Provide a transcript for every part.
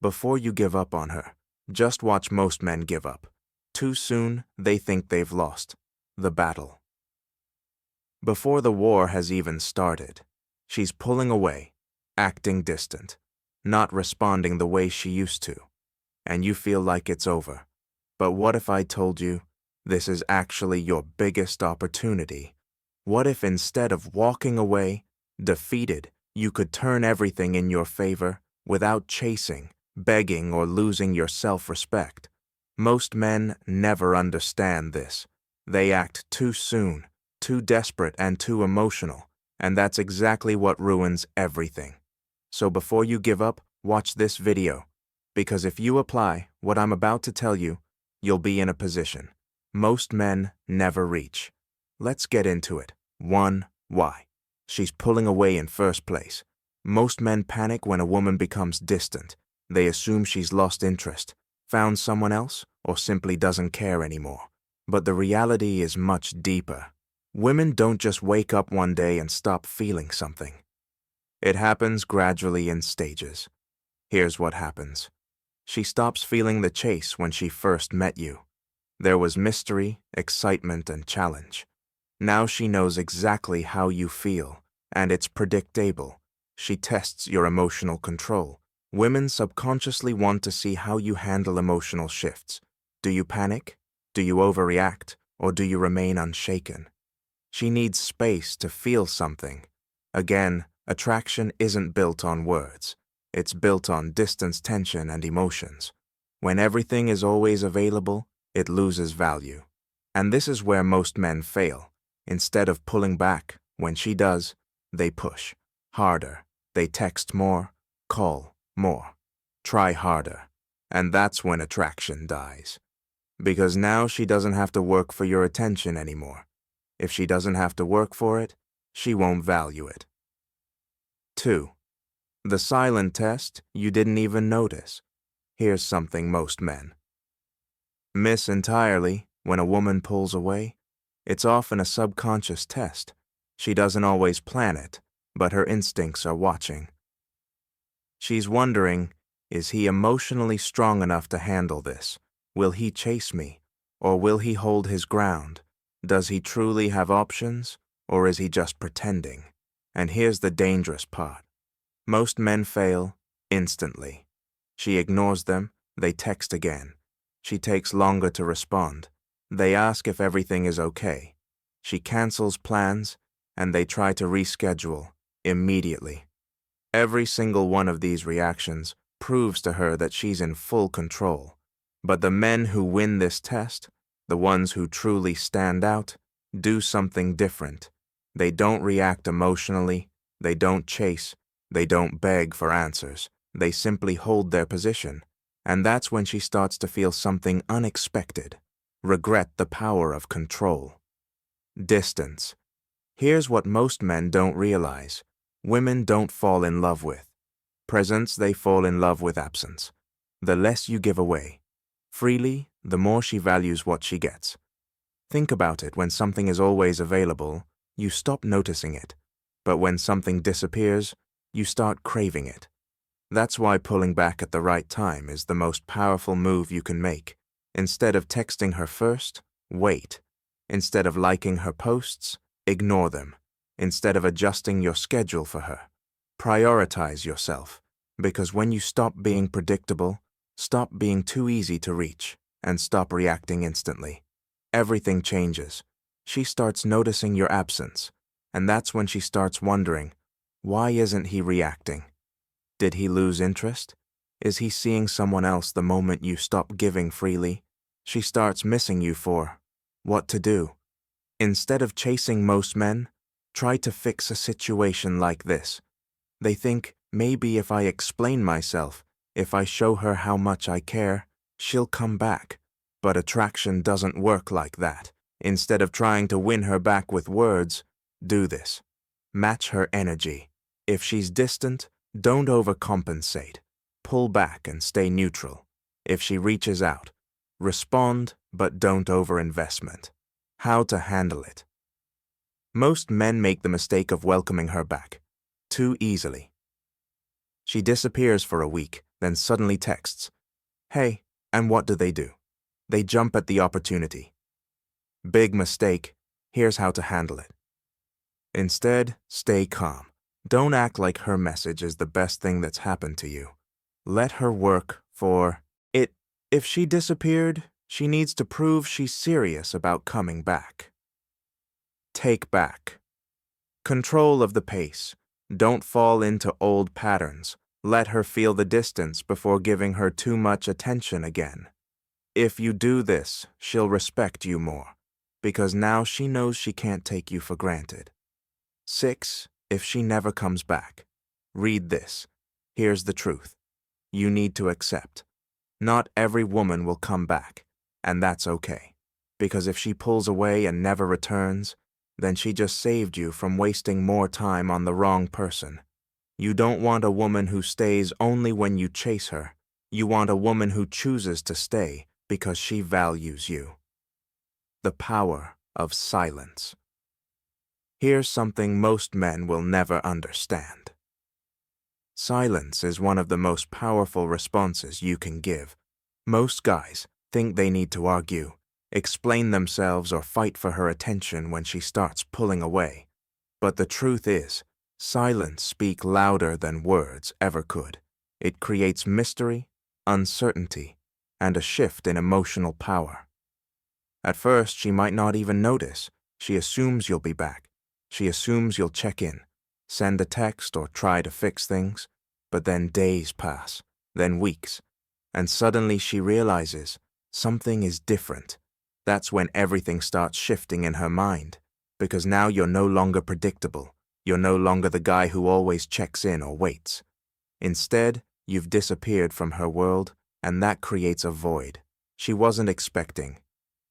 Before you give up on her, just watch most men give up. Too soon, they think they've lost the battle. Before the war has even started, she's pulling away, acting distant, not responding the way she used to, and you feel like it's over. But what if I told you this is actually your biggest opportunity? What if instead of walking away, defeated, you could turn everything in your favor without chasing, begging, or losing your self-respect? Most men never understand this. They act too soon, too desperate, and too emotional, and that's exactly what ruins everything. So before you give up, watch this video, because if you apply what I'm about to tell you, you'll be in a position most men never reach. Let's get into it. 1. Why she's pulling away in first place. Most men panic when a woman becomes distant. They assume she's lost interest, found someone else, or simply doesn't care anymore. But the reality is much deeper. Women don't just wake up one day and stop feeling something. It happens gradually in stages. Here's what happens. She stops feeling the chase when she first met you. There was mystery, excitement, and challenge. Now she knows exactly how you feel, and it's predictable. She tests your emotional control. Women subconsciously want to see how you handle emotional shifts. Do you panic? Do you overreact? Or do you remain unshaken? She needs space to feel something. Again, attraction isn't built on words. It's built on distance, tension, and emotions. When everything is always available, it loses value. And this is where most men fail. Instead of pulling back, when she does, they push harder. They text more, call more, try harder. And that's when attraction dies. Because now she doesn't have to work for your attention anymore. If she doesn't have to work for it, she won't value it. 2. The silent test you didn't even notice. Here's something most men miss entirely when a woman pulls away. It's often a subconscious test. She doesn't always plan it, but her instincts are watching. She's wondering, is he emotionally strong enough to handle this? Will he chase me? Or will he hold his ground? Does he truly have options? Or is he just pretending? And here's the dangerous part. Most men fail instantly. She ignores them, they text again. She takes longer to respond. They ask if everything is okay. She cancels plans, and they try to reschedule immediately. Every single one of these reactions proves to her that she's in full control. But the men who win this test, the ones who truly stand out, do something different. They don't react emotionally, they don't chase, they don't beg for answers. They simply hold their position. And that's when she starts to feel something unexpected. Regret the power of control. Distance. Here's what most men don't realize. Women don't fall in love with presence, they fall in love with absence. The less you give away freely, the more she values what she gets. Think about it. When something is always available, you stop noticing it. But when something disappears, you start craving it. That's why pulling back at the right time is the most powerful move you can make. Instead of texting her first, wait. Instead of liking her posts, ignore them. Instead of adjusting your schedule for her, prioritize yourself. Because when you stop being predictable, stop being too easy to reach, and stop reacting instantly, everything changes. She starts noticing your absence, and that's when she starts wondering, why isn't he reacting? Did he lose interest? Is he seeing someone else the moment you stop giving freely? She starts missing you for what to do. Instead of chasing most men, try to fix a situation like this. They think, maybe if I explain myself, if I show her how much I care, she'll come back. But attraction doesn't work like that. Instead of trying to win her back with words, do this. Match her energy. If she's distant, don't overcompensate. Pull back and stay neutral. If she reaches out, respond, but don't overinvestment. How to handle it. Most men make the mistake of welcoming her back too easily. She disappears for a week, then suddenly texts. Hey, and what do? They jump at the opportunity. Big mistake. Here's how to handle it. Instead, stay calm. Don't act like her message is the best thing that's happened to you. Let her work for it. If she disappeared, she needs to prove she's serious about coming back. Take back. Control of the pace. Don't fall into old patterns. Let her feel the distance before giving her too much attention again. If you do this, she'll respect you more, because now she knows she can't take you for granted. 6. If she never comes back. Read this. Here's the truth. You need to accept. Not every woman will come back, and that's okay. Because if she pulls away and never returns, then she just saved you from wasting more time on the wrong person. You don't want a woman who stays only when you chase her. You want a woman who chooses to stay because she values you. The power of silence. Here's something most men will never understand. Silence is one of the most powerful responses you can give. Most guys think they need to argue, explain themselves, or fight for her attention when she starts pulling away. But the truth is, silence speaks louder than words ever could. It creates mystery, uncertainty, and a shift in emotional power. At first, she might not even notice. She assumes you'll be back. She assumes you'll check in, send a text, or try to fix things. But then days pass, then weeks, and suddenly she realizes something is different. That's when everything starts shifting in her mind, because now you're no longer predictable. You're no longer the guy who always checks in or waits. Instead, you've disappeared from her world, and that creates a void she wasn't expecting.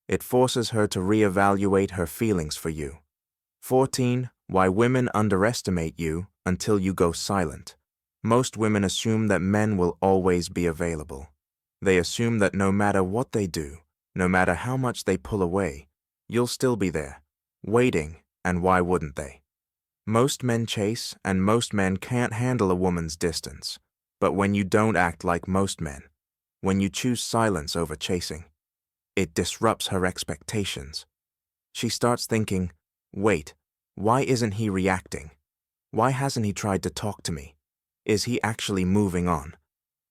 It forces her to reevaluate her feelings for you. 14. Why women underestimate you until you go silent. Most women assume that men will always be available. They assume that no matter what they do, no matter how much they pull away, you'll still be there, waiting, and why wouldn't they? Most men chase, and most men can't handle a woman's distance. But when you don't act like most men, when you choose silence over chasing, it disrupts her expectations. She starts thinking, wait, why isn't he reacting? Why hasn't he tried to talk to me? Is he actually moving on?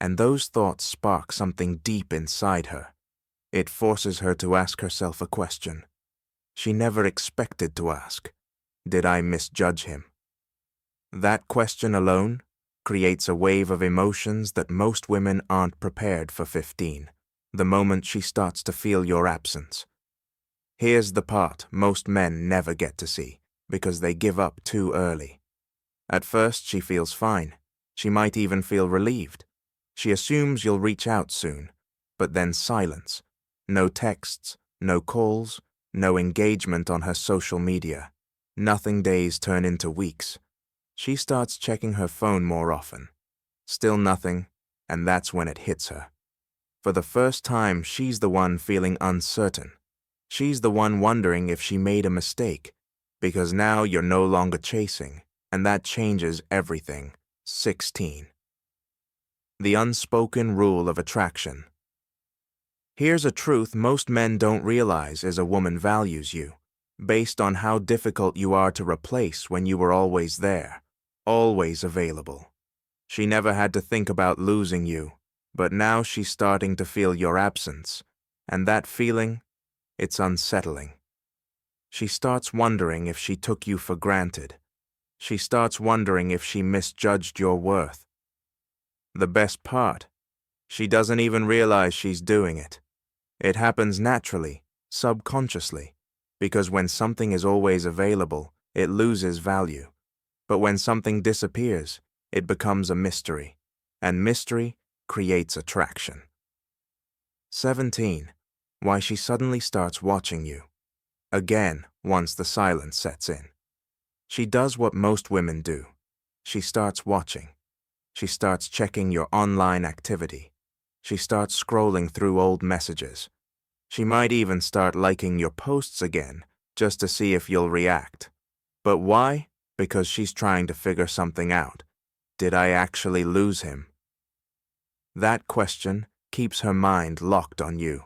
And those thoughts spark something deep inside her. It forces her to ask herself a question she never expected to ask. Did I misjudge him? That question alone creates a wave of emotions that most women aren't prepared for. 15. The moment she starts to feel your absence. Here's the part most men never get to see, because they give up too early. At first, she feels fine. She might even feel relieved. She assumes you'll reach out soon, but then silence. No texts, no calls, no engagement on her social media. Nothing. Days turn into weeks. She starts checking her phone more often. Still nothing, and that's when it hits her. For the first time, she's the one feeling uncertain. She's the one wondering if she made a mistake, because now you're no longer chasing, and that changes everything. 16. The unspoken rule of attraction. Here's a truth most men don't realize: is a woman values you based on how difficult you are to replace when you were always there, always available. She never had to think about losing you, but now she's starting to feel your absence, and that feeling, it's unsettling. She starts wondering if she took you for granted. She starts wondering if she misjudged your worth. The best part, she doesn't even realize she's doing it. It happens naturally, subconsciously, because when something is always available, it loses value. But when something disappears, it becomes a mystery, and mystery creates attraction. 17. Why she suddenly starts watching you. Again, once the silence sets in. She does what most women do. She starts watching. She starts checking your online activity. She starts scrolling through old messages. She might even start liking your posts again, just to see if you'll react. But why? Because she's trying to figure something out. Did I actually lose him? That question keeps her mind locked on you.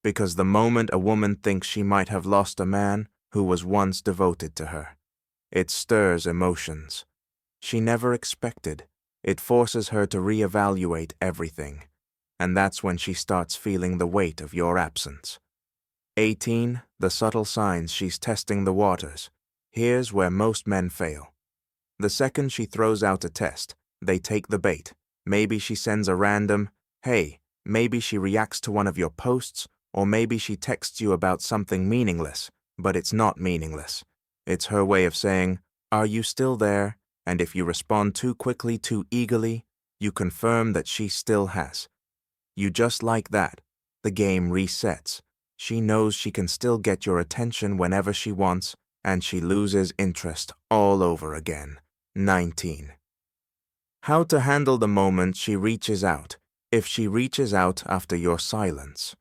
Because the moment a woman thinks she might have lost a man who was once devoted to her, it stirs emotions she never expected. It forces her to reevaluate everything, and that's when she starts feeling the weight of your absence. 18. The subtle signs she's testing the waters. Here's where most men fail. The second she throws out a test, they take the bait. Maybe she sends a random, "Hey," maybe she reacts to one of your posts, or maybe she texts you about something meaningless, but it's not meaningless. It's her way of saying, "Are you still there?" And if you respond too quickly, too eagerly, you confirm that she still has. You just like that. The game resets. She knows she can still get your attention whenever she wants, and she loses interest all over again. 19. How to handle the moment she reaches out. If she reaches out after your silence.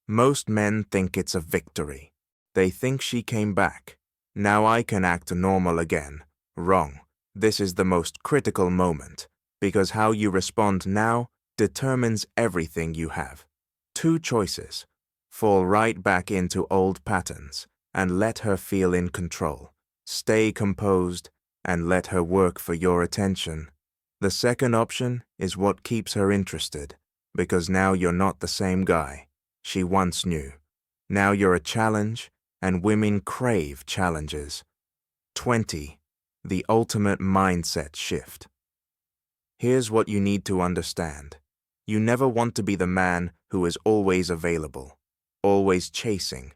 Most men think it's a victory. They think she came back. Now I can act normal again. Wrong. This is the most critical moment, because how you respond now determines everything you have. Two choices. Fall right back into old patterns and let her feel in control. Stay composed and let her work for your attention. The second option is what keeps her interested, because now you're not the same guy she once knew. Now you're a challenge, and women crave challenges. 20. The ultimate mindset shift. Here's what you need to understand. You never want to be the man who is always available, always chasing.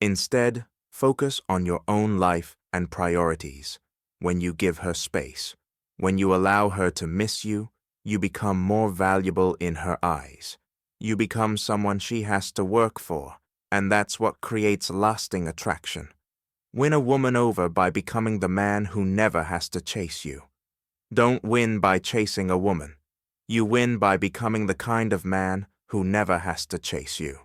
Instead, focus on your own life and priorities. When you give her space, when you allow her to miss you, you become more valuable in her eyes. You become someone she has to work for, and that's what creates lasting attraction. Win a woman over by becoming the man who never has to chase you. Don't win by chasing a woman. You win by becoming the kind of man who never has to chase you.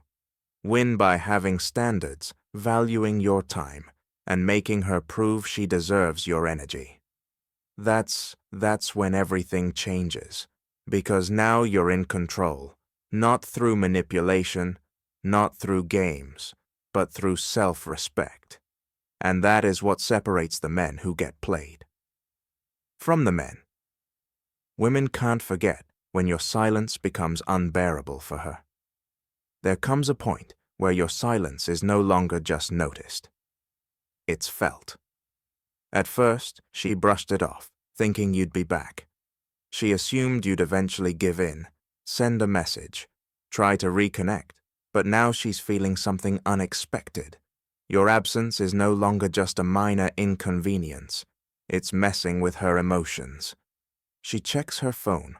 Win by having standards, valuing your time, and making her prove she deserves your energy. That's when everything changes, because now you're in control, not through manipulation, not through games, but through self-respect. And that is what separates the men who get played from the men. Women can't forget when your silence becomes unbearable for her. There comes a point where your silence is no longer just noticed. It's felt. At first, she brushed it off, thinking you'd be back. She assumed you'd eventually give in, send a message, try to reconnect, but now she's feeling something unexpected. Your absence is no longer just a minor inconvenience. It's messing with her emotions. She checks her phone,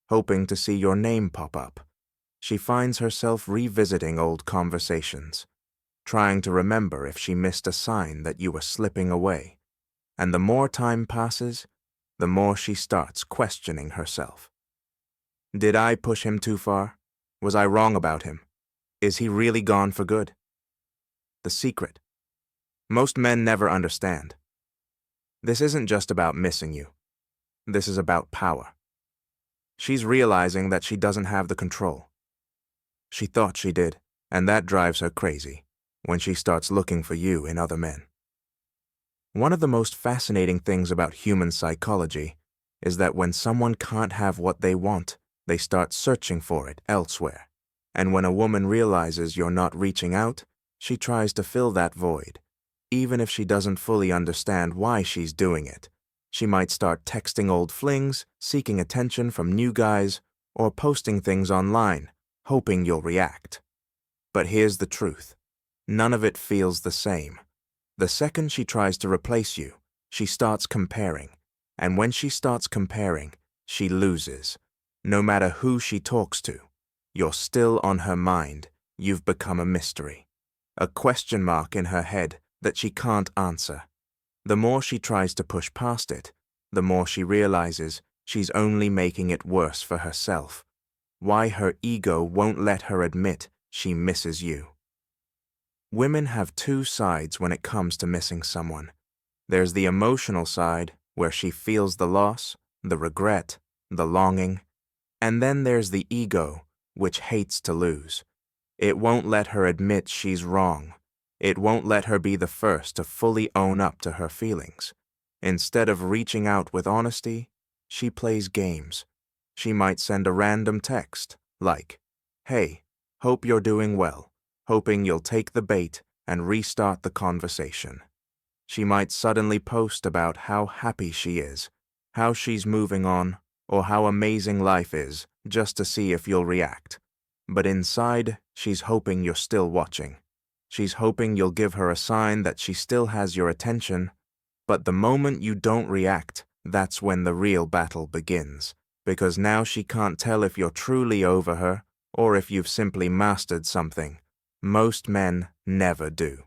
hoping to see your name pop up. She finds herself revisiting old conversations, trying to remember if she missed a sign that you were slipping away. And the more time passes, the more she starts questioning herself. Did I push him too far? Was I wrong about him? Is he really gone for good? The secret. Most men never understand. This isn't just about missing you. This is about power. She's realizing that she doesn't have the control. She thought she did, and that drives her crazy when she starts looking for you in other men. One of the most fascinating things about human psychology is that when someone can't have what they want, they start searching for it elsewhere. And when a woman realizes you're not reaching out, she tries to fill that void. Even if she doesn't fully understand why she's doing it, she might start texting old flings, seeking attention from new guys, or posting things online, hoping you'll react. But here's the truth. None of it feels the same. The second she tries to replace you, she starts comparing. And when she starts comparing, she loses. No matter who she talks to, you're still on her mind. You've become a mystery. A question mark in her head that she can't answer. The more she tries to push past it, the more she realizes she's only making it worse for herself. Why her ego won't let her admit she misses you. Women have two sides when it comes to missing someone. There's the emotional side, where she feels the loss, the regret, the longing, And then there's the ego, which hates to lose. It won't let her admit she's wrong. It won't let her be the first to fully own up to her feelings. Instead of reaching out with honesty, she plays games. She might send a random text, like, "Hey, hope you're doing well," hoping you'll take the bait and restart the conversation. She might suddenly post about how happy she is, how she's moving on, or how amazing life is, just to see if you'll react. But inside, she's hoping you're still watching. She's hoping you'll give her a sign that she still has your attention. But the moment you don't react, that's when the real battle begins. Because now she can't tell if you're truly over her or if you've simply mastered something. Most men never do.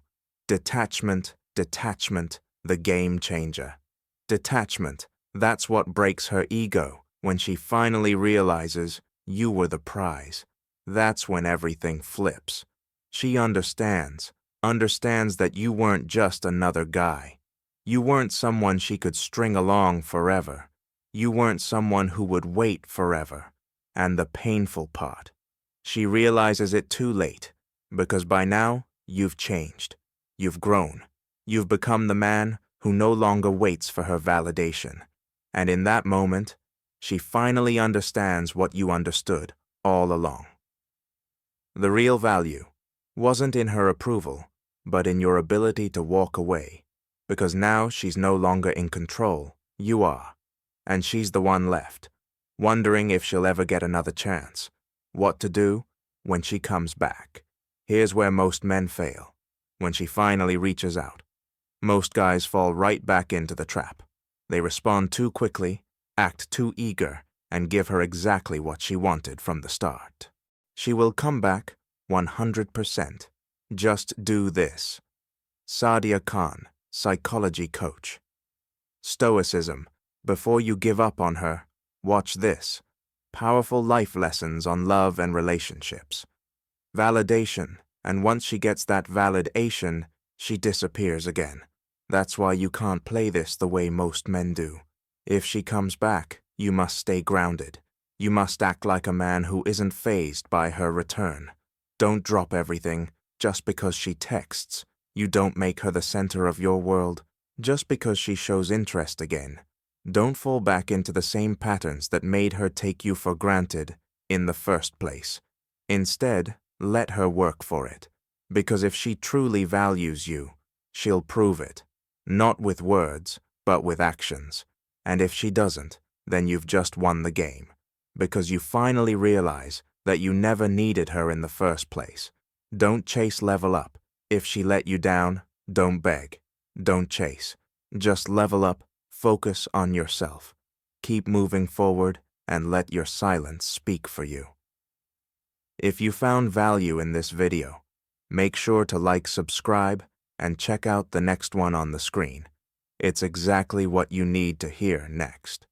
Detachment, the game changer. Detachment, that's what breaks her ego when she finally realizes you were the prize. That's when everything flips. She understands that you weren't just another guy. You weren't someone she could string along forever. You weren't someone who would wait forever. And the painful part, she realizes it too late, because by now, you've changed. You've grown. You've become the man who no longer waits for her validation. And in that moment, she finally understands what you understood all along. The real value wasn't in her approval, but in your ability to walk away. Because now she's no longer in control, you are. And she's the one left, wondering if she'll ever get another chance. What to do when she comes back. Here's where most men fail. When she finally reaches out, most guys fall right back into the trap. They respond too quickly, act too eager, and give her exactly what she wanted from the start. She will come back 100%. Just do this. Sadia Khan, psychology coach. Stoicism. Before you give up on her, watch this. Powerful life lessons on love and relationships. Validation, and once she gets that validation, she disappears again. That's why you can't play this the way most men do. If she comes back, you must stay grounded. You must act like a man who isn't fazed by her return. Don't drop everything just because she texts. You don't make her the center of your world just because she shows interest again. Don't fall back into the same patterns that made her take you for granted in the first place. Instead, let her work for it. Because if she truly values you, she'll prove it. Not with words, but with actions. And if she doesn't, then you've just won the game. Because you finally realize that you never needed her in the first place. Don't chase level up. If she let you down, don't beg. Don't chase. Just level up, focus on yourself. Keep moving forward and let your silence speak for you. If you found value in this video, make sure to like, subscribe, and check out the next one on the screen. It's exactly what you need to hear next.